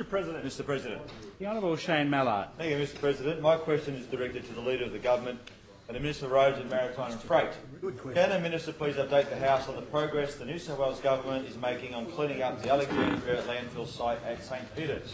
Mr. President. Mr. President. The Honourable Shane Mallard. Thank you, Mr. President. My question is directed to the Leader of the Government and the Minister of Roads and Maritime and Freight. Can the Minister please update the House on the progress the New South Wales Government is making on cleaning up the Alexandria landfill site at St Peters?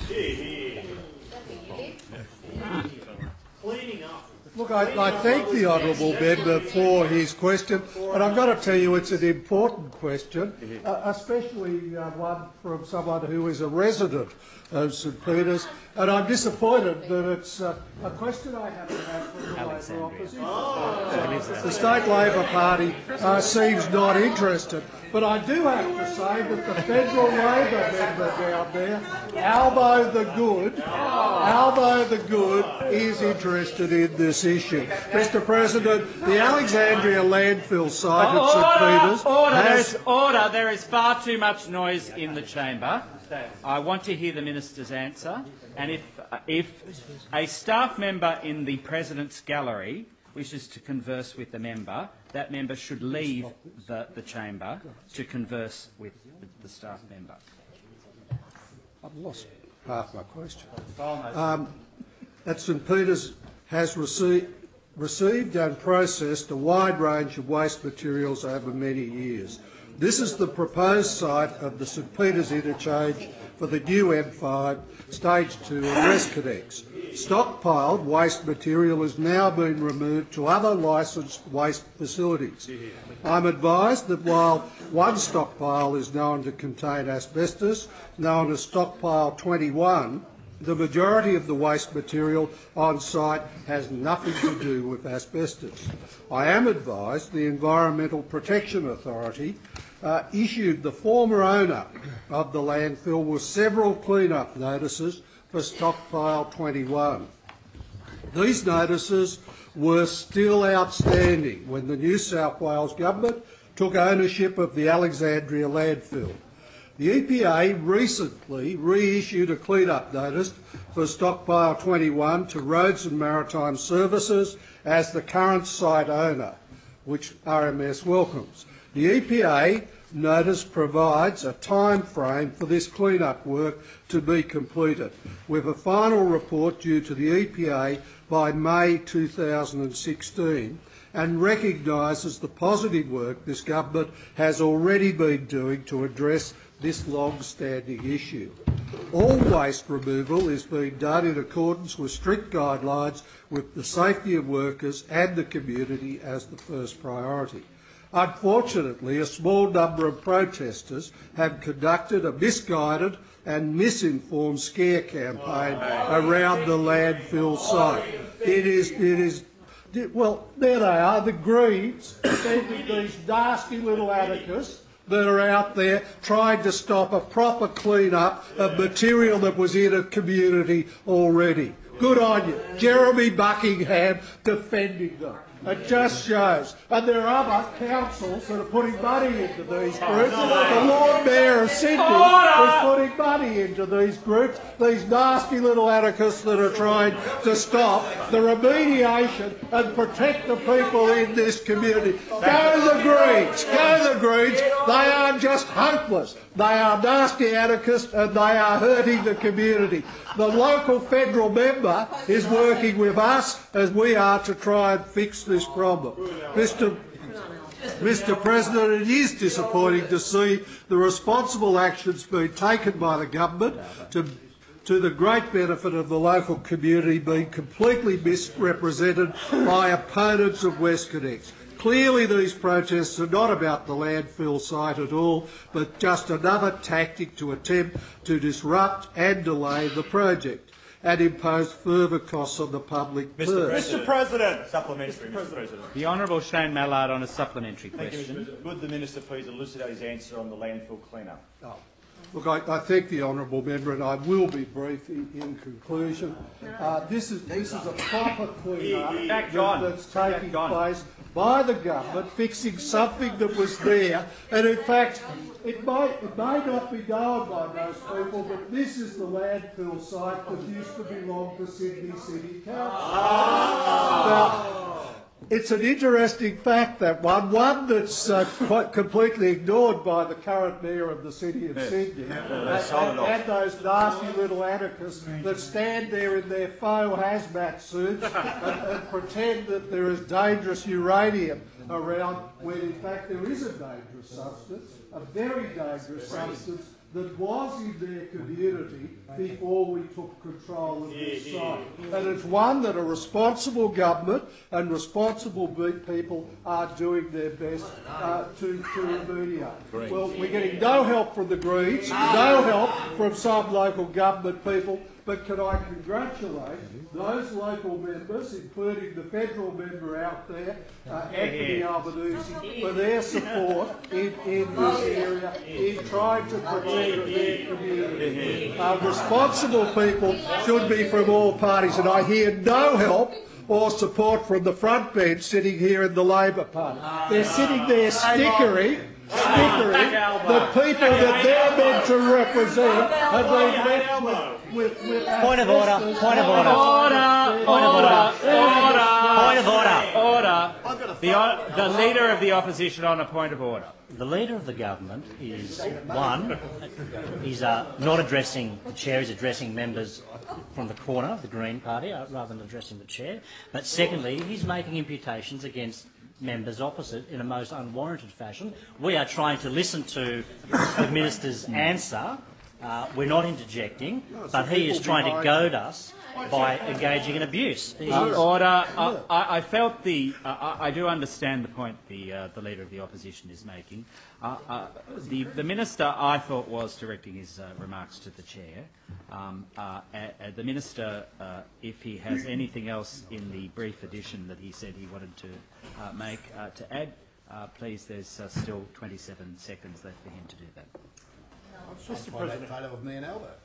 Cleaning up. Look, I thank the honourable member for his question, and I've got to tell you it's an important question, especially one from someone who is a resident of St Peters, and I'm disappointed that it's a question I haven't had from the Labor opposition. The State Labor Party seems not interested, but I do have to say that the federal Labor member down there, Albo the Good, is interested in this issue. Mr. President, the Alexandria landfill site at St Peters Order! There is far too much noise in the chamber. I want to hear the Minister's answer, and if a staff member in the President's gallery wishes to converse with the member, that member should leave the chamber to converse with the staff member. I've lost half my question. At St Peters has received and processed a wide range of waste materials over many years. This is the proposed site of the St Peters interchange for the new M5 Stage 2 of WestConnex. Stockpiled waste material is now being removed to other licensed waste facilities. I'm advised that while one stockpile is known to contain asbestos, known as Stockpile 21, the majority of the waste material on site has nothing to do with asbestos. I am advised the Environmental Protection Authority issued the former owner of the landfill with several clean-up notices for Stockpile 21. These notices were still outstanding when the New South Wales Government took ownership of the Alexandria landfill. The EPA recently reissued a clean-up notice for Stockpile 21 to Roads and Maritime Services as the current site owner, which RMS welcomes. The EPA notice provides a time frame for this clean-up work to be completed, with a final report due to the EPA by May 2016, and recognises the positive work this government has already been doing to address this long-standing issue. All waste removal is being done in accordance with strict guidelines, with the safety of workers and the community as the first priority. Unfortunately, a small number of protesters have conducted a misguided and misinformed scare campaign around the landfill site. Well, there they are, the Greens, these nasty little anarchists that are out there trying to stop a proper clean-up of material that was in a community already. Good on you. Jeremy Buckingham defending them. It just shows. And there are other councils that are putting money into these groups. The Lord Mayor of Sydney is putting money into these groups, these nasty little anarchists that are trying to stop the remediation and protect the people in this community. Go the Greens! Go the Greens! They are just hopeless. They are nasty anarchists and they are hurting the community. The local federal member is working with us as we are to try and fix this problem. Mr. President, it is disappointing to see the responsible actions being taken by the government to the great benefit of the local community being completely misrepresented by opponents of WestConnex. Clearly these protests are not about the landfill site at all, but just another tactic to attempt to disrupt and delay the project and impose further costs on the public purse. Mr. President. Supplementary, Mr. President. The Honourable Shane Mallard on a supplementary Thank you, Mr. question. President. Would the Minister please elucidate his answer on the landfill clean-up? Look, I thank the honourable member, and I will be brief in conclusion. This is a proper clean-up that's taking place by the government, fixing something that was there, and in fact, it may not be known by most people, but this is the landfill site that used to belong to Sydney City Council. Now, It's an interesting fact, that one that's quite completely ignored by the current mayor of the city of Sydney, and those nasty little anarchists that stand there in their faux hazmat suits and pretend that there is dangerous uranium around, when in fact there is a dangerous substance, a very dangerous substance that was in their community before we took control of this site. And it's one that a responsible government and responsible people are doing their best to remediate. Well, we're getting no help from the Greens, no help from some local government people, but can I congratulate those local members, including the federal member out there, Anthony Albanese, for their support in this area in trying to protect their community. Responsible people should be from all parties, and I hear no help or support from the front bench sitting here in the Labor Party. They're sitting there snickering the people that they're meant to represent have been left with Point of order. Point of order. The Leader of the Opposition on a point of order. The Leader of the Government is, one, he's not addressing the Chair, he's addressing members from the corner of the Green Party rather than addressing the Chair. But secondly, he's making imputations against members opposite in a most unwarranted fashion. We are trying to listen to the Minister's answer. We're not interjecting, but he is trying to goad us by engaging in abuse. Order. I felt I do understand the point the Leader of the Opposition is making. The Minister, I thought, was directing his remarks to the Chair. The Minister, if he has anything else in the brief addition that he said he wanted to make to add, please, there's still 27 seconds left for him to do that. Mr. President. Photo of me and Albert.